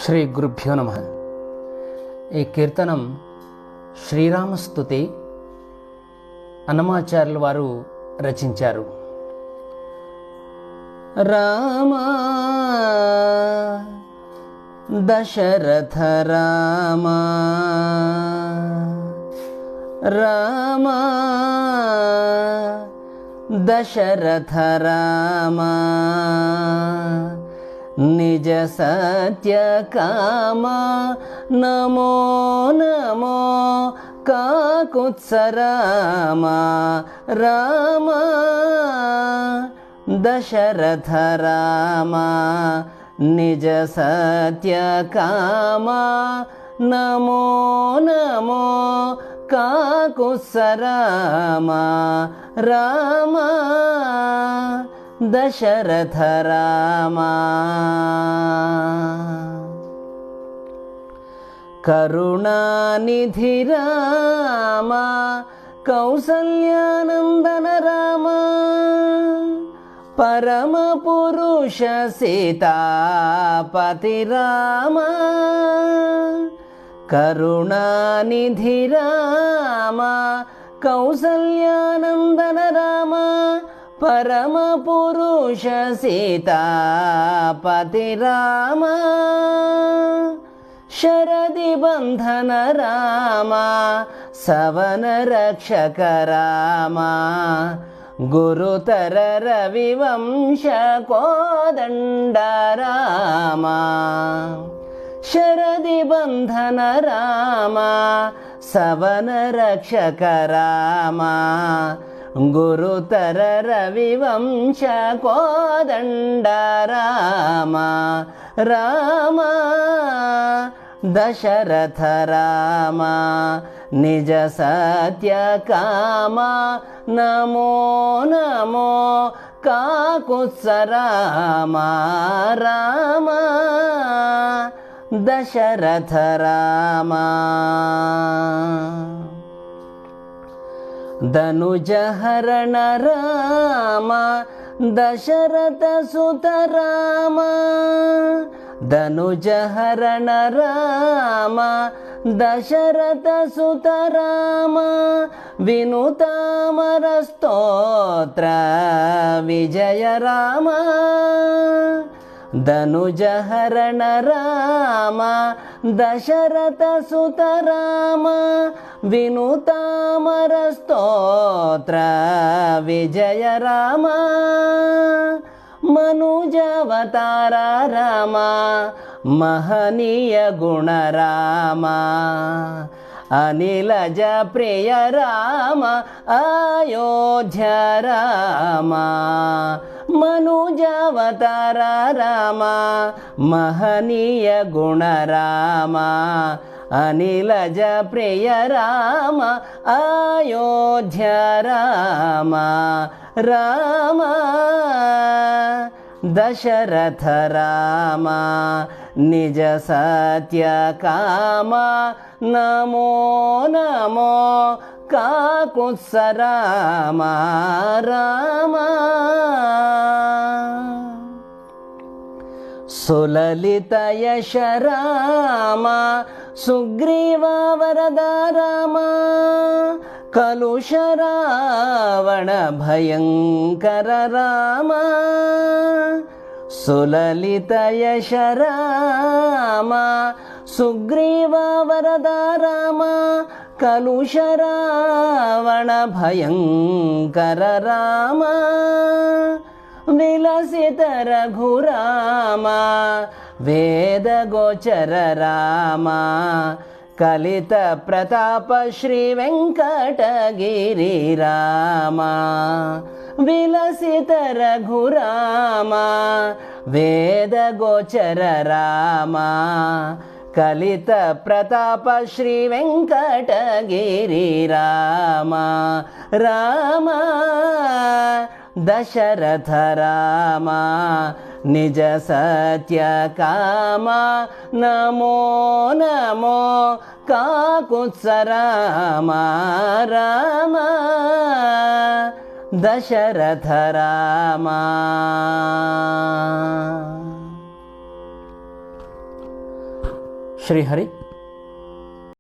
శ్రీ గురుభ్యో నమః. ఈ కీర్తనం శ్రీరామస్తుతి అన్నమాచార్యుల వారు రచించారు. రామా దశరథ రామా రామా దశరథ రామా నిజ సత్య కామా నమో నమో కాకుత్సరామా రామా దశరథ రామా నిజ సత్య కామా నమో నమో కాకుత్సరామా రామా దశరథ రామా కరుణానిధి రామా కౌసల్యానందన రామా పరమ పురుష సీతాపతి రామా కరుణానిధి రామా కౌసల్యానందన రామా పరమ పురుష సీతాపతి రామా శరది బంధన రామా సవన రక్షక రామా గురుతర రవివంశ కోదండ రామా శరది బంధన రామా సవన రక్షక రామా గురుతర రవివంశ కోదండ రామా రామా దశరథ రామా నిజ సత్య కామా నమో నమో కాకుత్సరామా రామా దశరథ రామా ధనుజహరణ రామా దశరథ సుత రామా ధనుజహరణ రామా దశరథ సుత రామా వినుతామర స్తోత్ర విజయ రామా ధనుజహరణ రామా దశరథ సుత రామా వినుతామర స్తోత్ర విజయ రామా మనుజావతార రామా మహనీయ గుణ రామా అనిలజ ప్రియ రామ అయోధ్య రామా మనుజావతార రామా మహనీయ గుణ రామా అనిలజ ప్రియ రామ అయోధ్య రామా రామా దశరథ రామా నిజ సత్య కామా నమో నమో కాకుత్సరామా రామా సులలిత యశ రామా సుగ్రీవ వరద రామా కలుష రావణ భయంకర రామా సులలిత యశ రామా సుగ్రీవ వరద రామా కలుష రావణ భయంకర రామా విలసిత రఘురామా వేద గోచర రామా కలిత ప్రతాప శ్రీ వెంకటగిరి రామా విలసిత రఘురామా వేద గోచర రామా కలిత ప్రతాప శ్రీ వెంకటగిరి రామా రామా దశరథ రామా నిజ సత్య కామా నమో నమో కాకుత్సరామా రామా దశరథ రామా శ్రీహరి.